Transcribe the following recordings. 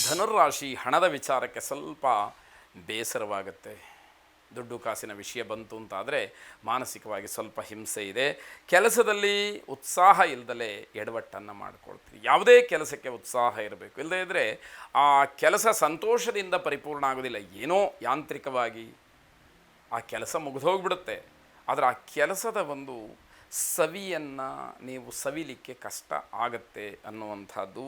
ಧನುರ್ರಾಶಿ ಹಣದ ವಿಚಾರಕ್ಕೆ ಸ್ವಲ್ಪ ಬೇಸರವಾಗುತ್ತೆ. ದುಡ್ಡು ಕಾಸಿನ ವಿಷಯ ಬಂತು ಅಂತಾದರೆ ಮಾನಸಿಕವಾಗಿ ಸ್ವಲ್ಪ ಹಿಂಸೆ ಇದೆ. ಕೆಲಸದಲ್ಲಿ ಉತ್ಸಾಹ ಇಲ್ಲದಲೇ ಎಡವಟ್ಟನ್ನು ಮಾಡಿಕೊಳ್ತೀರಿ. ಯಾವುದೇ ಕೆಲಸಕ್ಕೆ ಉತ್ಸಾಹ ಇರಬೇಕು, ಇಲ್ಲದೇ ಇದ್ದರೆ ಆ ಕೆಲಸ ಸಂತೋಷದಿಂದ ಪರಿಪೂರ್ಣ ಆಗೋದಿಲ್ಲ. ಏನೋ ಯಾಂತ್ರಿಕವಾಗಿ ಆ ಕೆಲಸ ಮುಗಿದೋಗ್ಬಿಡುತ್ತೆ. ಆದರೆ ಆ ಕೆಲಸದ ಒಂದು ಸವಿಯನ್ನು ನೀವು ಸವಿಲಿಕ್ಕೆ ಕಷ್ಟ ಆಗತ್ತೆ ಅನ್ನುವಂಥದ್ದು.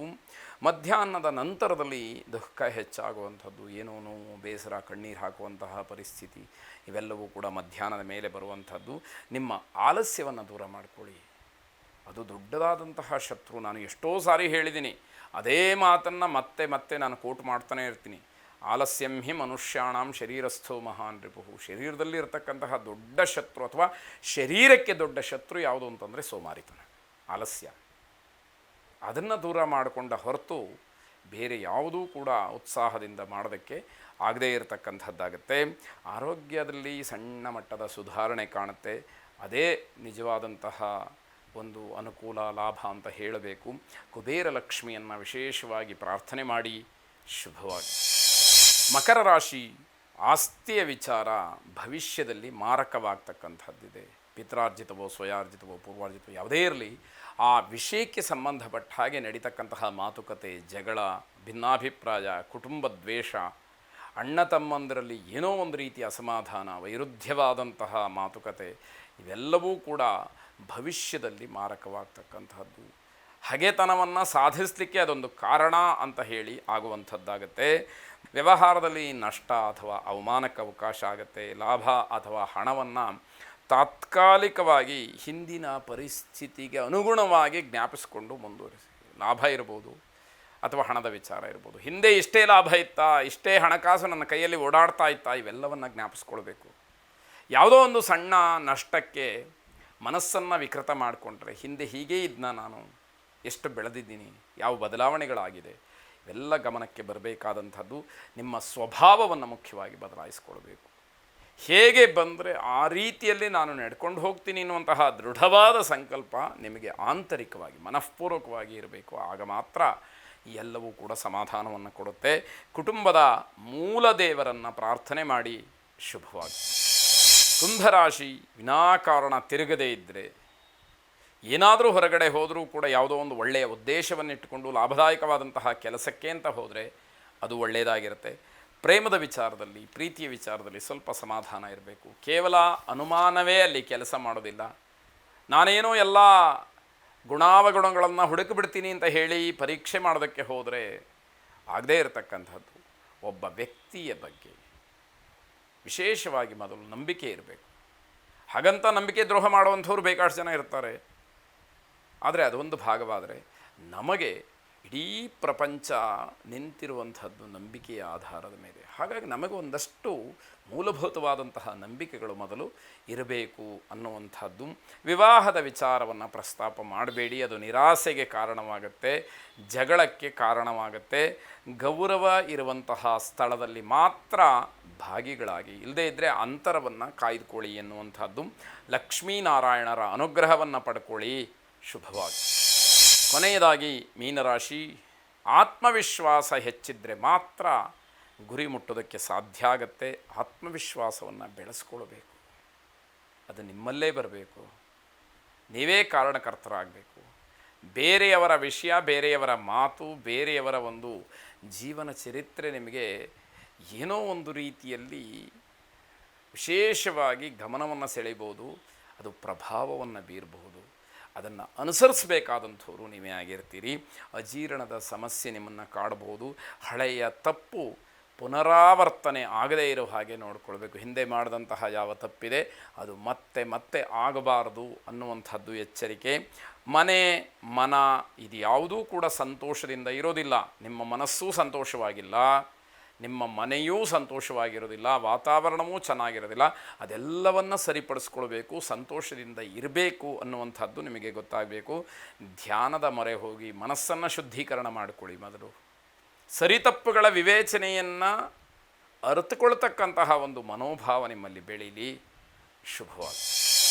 ಮಧ್ಯಾಹ್ನದ ನಂತರದಲ್ಲಿ ದುಃಖ ಹೆಚ್ಚಾಗುವಂಥದ್ದು, ಏನೋ ನೋವು, ಬೇಸರ, ಕಣ್ಣೀರು ಹಾಕುವಂತಹ ಪರಿಸ್ಥಿತಿ, ಇವೆಲ್ಲವೂ ಕೂಡ ಮಧ್ಯಾಹ್ನದ ಮೇಲೆ ಬರುವಂಥದ್ದು. ನಿಮ್ಮ ಆಲಸ್ಯವನ್ನು ದೂರ ಮಾಡಿಕೊಳ್ಳಿ, ಅದು ದೊಡ್ಡದಾದಂತಹ ಶತ್ರು. ನಾನು ಎಷ್ಟೋ ಸಾರಿ ಹೇಳಿದ್ದೀನಿ, ಅದೇ ಮಾತನ್ನು ಮತ್ತೆ ಮತ್ತೆ ನಾನು ಕೋಟ್ ಮಾಡ್ತಾನೆ ಇರ್ತೀನಿ. ಆಲಸ್ಯಂ ಹಿ ಮನುಷ್ಯಾಣಂ ಶರೀರಸ್ಥೋ ಮಹಾನ್ ರಿಪುಹು. ಶರೀರದಲ್ಲಿ ಇರತಕ್ಕಂತಹ ದೊಡ್ಡ ಶತ್ರು ಅಥವಾ ಶರೀರಕ್ಕೆ ದೊಡ್ಡ ಶತ್ರು ಯಾವುದು ಅಂತಂದರೆ ಸೋಮಾರಿತನ, ಆಲಸ್ಯ. ಅದನ್ನು ದೂರ ಮಾಡಿಕೊಂಡ ಹೊರತು ಬೇರೆ ಯಾವುದೂ ಕೂಡ ಉತ್ಸಾಹದಿಂದ ಮಾಡೋದಕ್ಕೆ ಆಗದೇ ಇರತಕ್ಕಂಥದ್ದಾಗತ್ತೆ. ಆರೋಗ್ಯದಲ್ಲಿ ಸಣ್ಣ ಮಟ್ಟದ ಸುಧಾರಣೆ ಕಾಣುತ್ತೆ. ಅದೇ ನಿಜವಾದಂತಹ ಒಂದು ಅನುಕೂಲ, ಲಾಭ ಅಂತ ಹೇಳಬೇಕು. ಕುಬೇರ ಲಕ್ಷ್ಮಿಯನ್ನು ವಿಶೇಷವಾಗಿ ಪ್ರಾರ್ಥನೆ ಮಾಡಿ. ಶುಭವಾಗಿ. ಮಕರ ರಾಶಿ ಆಸ್ತಿಯ ವಿಚಾರ ಭವಿಷ್ಯದಲ್ಲಿ ಮಾರಕವಾಗ್ತಕ್ಕಂಥದ್ದಿದೆ. ಪಿತ್ರಾರ್ಜಿತವೋ, ಸ್ವಯಾರ್ಜಿತವೋ, ಪೂರ್ವಾರ್ಜಿತವೋ ಯಾವುದೇ ಇರಲಿ, ಆ ವಿಷಯಕ್ಕೆ ಸಂಬಂಧಪಟ್ಟ ಹಾಗೆ ನಡೀತಕ್ಕಂತಹ ಮಾತುಕತೆ, ಜಗಳ, ಭಿನ್ನಾಭಿಪ್ರಾಯ, ಕುಟುಂಬ ದ್ವೇಷ, ಅಣ್ಣ ತಮ್ಮಂದರಲ್ಲಿ ಏನೋ ಒಂದು ರೀತಿಯ ಅಸಮಾಧಾನ, ವೈರುಧ್ಯವಾದಂತಹ ಮಾತುಕತೆ, ಇವೆಲ್ಲವೂ ಕೂಡ ಭವಿಷ್ಯದಲ್ಲಿ ಮಾರಕವಾಗ್ತಕ್ಕಂಥದ್ದು. ಹಗೆತನವನ್ನು ಸಾಧಿಸಲಿಕ್ಕೆ ಅದೊಂದು ಕಾರಣ ಅಂತ ಹೇಳಿ ಆಗುವಂಥದ್ದಾಗತ್ತೆ. ವ್ಯವಹಾರದಲ್ಲಿ ನಷ್ಟ ಅಥವಾ ಅವಮಾನಕ್ಕೆ ಅವಕಾಶ ಆಗುತ್ತೆ. ಲಾಭ ಅಥವಾ ಹಣವನ್ನು ತಾತ್ಕಾಲಿಕವಾಗಿ ಹಿಂದಿನ ಪರಿಸ್ಥಿತಿಗೆ ಅನುಗುಣವಾಗಿ ಜ್ಞಾಪಿಸಿಕೊಂಡು ಮುಂದುವರಿಸಿ. ಲಾಭ ಇರ್ಬೋದು ಅಥವಾ ಹಣದ ವಿಚಾರ ಇರ್ಬೋದು. ಹಿಂದೆ ಇಷ್ಟೇ ಲಾಭ ಇತ್ತಾ, ಇಷ್ಟೇ ಹಣಕಾಸು ನನ್ನ ಕೈಯಲ್ಲಿ ಓಡಾಡ್ತಾ ಇತ್ತಾ, ಇವೆಲ್ಲವನ್ನು ಜ್ಞಾಪಿಸ್ಕೊಳ್ಬೇಕು. ಯಾವುದೋ ಒಂದು ಸಣ್ಣ ನಷ್ಟಕ್ಕೆ ಮನಸ್ಸನ್ನು ವಿಕೃತ ಮಾಡಿಕೊಂಡ್ರೆ, ಹಿಂದೆ ಹೀಗೇ ಇದ್ನ ನಾನು, ಎಷ್ಟು ಬೆಳೆದಿದ್ದೀನಿ, ಯಾವ ಬದಲಾವಣೆಗಳಾಗಿದೆ, ಇವೆಲ್ಲ ಗಮನಕ್ಕೆ ಬರಬೇಕಾದಂಥದ್ದು. ನಿಮ್ಮ ಸ್ವಭಾವವನ್ನು ಮುಖ್ಯವಾಗಿ ಬದಲಾಯಿಸ್ಕೊಳ್ಬೇಕು. ಹೇಗೆ ಬಂದರೆ ಆ ರೀತಿಯಲ್ಲಿ ನಾನು ನಡ್ಕೊಂಡು ಹೋಗ್ತೀನಿ ಅನ್ನುವಂತಹ ದೃಢವಾದ ಸಂಕಲ್ಪ ನಿಮಗೆ ಆಂತರಿಕವಾಗಿ ಮನಃಪೂರ್ವಕವಾಗಿ ಇರಬೇಕು. ಆಗ ಮಾತ್ರ ಎಲ್ಲವೂ ಕೂಡ ಸಮಾಧಾನವನ್ನು ಕೊಡುತ್ತೆ. ಕುಟುಂಬದ ಮೂಲ ದೇವರನ್ನು ಪ್ರಾರ್ಥನೆ ಮಾಡಿ. ಶುಭವಾಗಿ. ಕುಂಭರಾಶಿ ವಿನಾಕಾರಣ ತಿರುಗದೇ ಇದ್ದರೆ, ಏನಾದರೂ ಹೊರಗಡೆ ಹೋದರೂ ಕೂಡ ಯಾವುದೋ ಒಂದು ಒಳ್ಳೆಯ ಉದ್ದೇಶವನ್ನಿಟ್ಟುಕೊಂಡು ಲಾಭದಾಯಕವಾದಂತಹ ಕೆಲಸಕ್ಕೆ ಅಂತ ಹೋದರೆ ಅದು ಒಳ್ಳೆಯದಾಗಿರುತ್ತೆ. ಪ್ರೇಮದ ವಿಚಾರದಲ್ಲಿ, ಪ್ರೀತಿಯ ವಿಚಾರದಲ್ಲಿ ಸ್ವಲ್ಪ ಸಮಾಧಾನ ಇರಬೇಕು. ಕೇವಲ ಅನುಮಾನವೇ ಅಲ್ಲಿ ಕೆಲಸ ಮಾಡೋದಿಲ್ಲ. ನಾನೇನೋ ಎಲ್ಲ ಗುಣಾವಗುಣಗಳನ್ನು ಹುಡುಕಿಬಿಡ್ತೀನಿ ಅಂತ ಹೇಳಿ ಪರೀಕ್ಷೆ ಮಾಡೋದಕ್ಕೆ ಹೋದರೆ ಆಗದೇ ಇರತಕ್ಕಂಥದ್ದು. ಒಬ್ಬ ವ್ಯಕ್ತಿಯ ಬಗ್ಗೆ ವಿಶೇಷವಾಗಿ ಮೊದಲು ನಂಬಿಕೆ ಇರಬೇಕು. ಹಾಗಂತ ನಂಬಿಕೆ ದ್ರೋಹ ಮಾಡುವಂಥವ್ರು ಬೇಕಾಷ್ಟು ಜನ ಇರ್ತಾರೆ. ಆದರೆ ಅದೊಂದು ಭಾಗವಾದರೆ ನಮಗೆ ಇಡೀ ಪ್ರಪಂಚ ನಿಂತಿರುವಂಥದ್ದು ನಂಬಿಕೆಯ ಆಧಾರದ ಮೇಲೆ. ಹಾಗಾಗಿ ನಮಗೆ ಒಂದಷ್ಟು ಮೂಲಭೂತವಾದಂತಹ ನಂಬಿಕೆಗಳು ಮೊದಲು ಇರಬೇಕು ಅನ್ನುವಂಥದ್ದು. ವಿವಾಹದ ವಿಚಾರವನ್ನು ಪ್ರಸ್ತಾಪ ಮಾಡಬೇಡಿ, ಅದು ನಿರಾಸೆಗೆ ಕಾರಣವಾಗುತ್ತೆ, ಜಗಳಕ್ಕೆ ಕಾರಣವಾಗುತ್ತೆ. ಗೌರವ ಇರುವಂತಹ ಸ್ಥಳದಲ್ಲಿ ಮಾತ್ರ ಭಾಗಿಗಳಾಗಿ, ಇಲ್ಲದೇ ಇದ್ದರೆ ಅಂತರವನ್ನು ಕಾಯ್ದುಕೊಳ್ಳಿ ಎನ್ನುವಂಥದ್ದು. ಲಕ್ಷ್ಮೀನಾರಾಯಣರ ಅನುಗ್ರಹವನ್ನು ಪಡ್ಕೊಳ್ಳಿ. ಶುಭವಾಗಿ. ಕೊನೆಯದಾಗಿ ಮೀನರಾಶಿ, ಆತ್ಮವಿಶ್ವಾಸ ಹೆಚ್ಚಿದ್ದರೆ ಮಾತ್ರ ಗುರಿ ಮುಟ್ಟೋದಕ್ಕೆ ಸಾಧ್ಯ ಆಗತ್ತೆ. ಆತ್ಮವಿಶ್ವಾಸವನ್ನು ಬೆಳೆಸ್ಕೊಳ್ಬೇಕು. ಅದು ನಿಮ್ಮಲ್ಲೇ ಬರಬೇಕು. ನೀವೇ ಕಾರಣಕರ್ತರಾಗಬೇಕು. ಬೇರೆಯವರ ವಿಷಯ, ಬೇರೆಯವರ ಮಾತು, ಬೇರೆಯವರ ಒಂದು ಜೀವನ ಚರಿತ್ರೆ ನಿಮಗೆ ಏನೋ ಒಂದು ರೀತಿಯಲ್ಲಿ ವಿಶೇಷವಾಗಿ ಗಮನವನ್ನು ಸೆಳೆಯಬಹುದು, ಅದು ಪ್ರಭಾವವನ್ನು ಬೀರಬಹುದು. ಅದನ್ನು ಅನುಸರಿಸಬೇಕಾದಂಥವ್ರು ನೀವೇ ಆಗಿರ್ತೀರಿ. ಅಜೀರ್ಣದ ಸಮಸ್ಯೆ ನಿಮ್ಮನ್ನು ಕಾಡಬಹುದು. ಹಳೆಯ ತಪ್ಪು ಪುನರಾವರ್ತನೆ ಆಗದೇ ಇರೋ ಹಾಗೆ ನೋಡಿಕೊಳ್ಬೇಕು. ಹಿಂದೆ ಮಾಡಿದಂತಹ ಯಾವ ತಪ್ಪಿದೆ ಅದು ಮತ್ತೆ ಮತ್ತೆ ಆಗಬಾರದು ಅನ್ನುವಂಥದ್ದು ಎಚ್ಚರಿಕೆ. ಮನ ಇದು ಯಾವುದೂ ಕೂಡ ಸಂತೋಷದಿಂದ ಇರೋದಿಲ್ಲ. ನಿಮ್ಮ ಮನಸ್ಸೂ ಸಂತೋಷವಾಗಿಲ್ಲ, ನಿಮ್ಮ ಮನೆಯೂ ಸಂತೋಷವಾಗಿರೋದಿಲ್ಲ, ವಾತಾವರಣವೂ ಚೆನ್ನಾಗಿರೋದಿಲ್ಲ. ಅದೆಲ್ಲವನ್ನು ಸರಿಪಡಿಸ್ಕೊಳ್ಬೇಕು, ಸಂತೋಷದಿಂದ ಇರಬೇಕು ಅನ್ನುವಂಥದ್ದು ನಿಮಗೆ ಗೊತ್ತಾಗಬೇಕು. ಧ್ಯಾನದ ಮೊರೆ ಹೋಗಿ ಮನಸ್ಸನ್ನು ಶುದ್ಧೀಕರಣ ಮಾಡಿಕೊಳ್ಳಿ. ಮೊದಲು ಸರಿತಪ್ಪುಗಳ ವಿವೇಚನೆಯನ್ನು ಅರಿತುಕೊಳ್ತಕ್ಕಂತಹ ಒಂದು ಮನೋಭಾವ ನಿಮ್ಮಲ್ಲಿ ಬೆಳೀಲಿ. ಶುಭವಾಗಿ.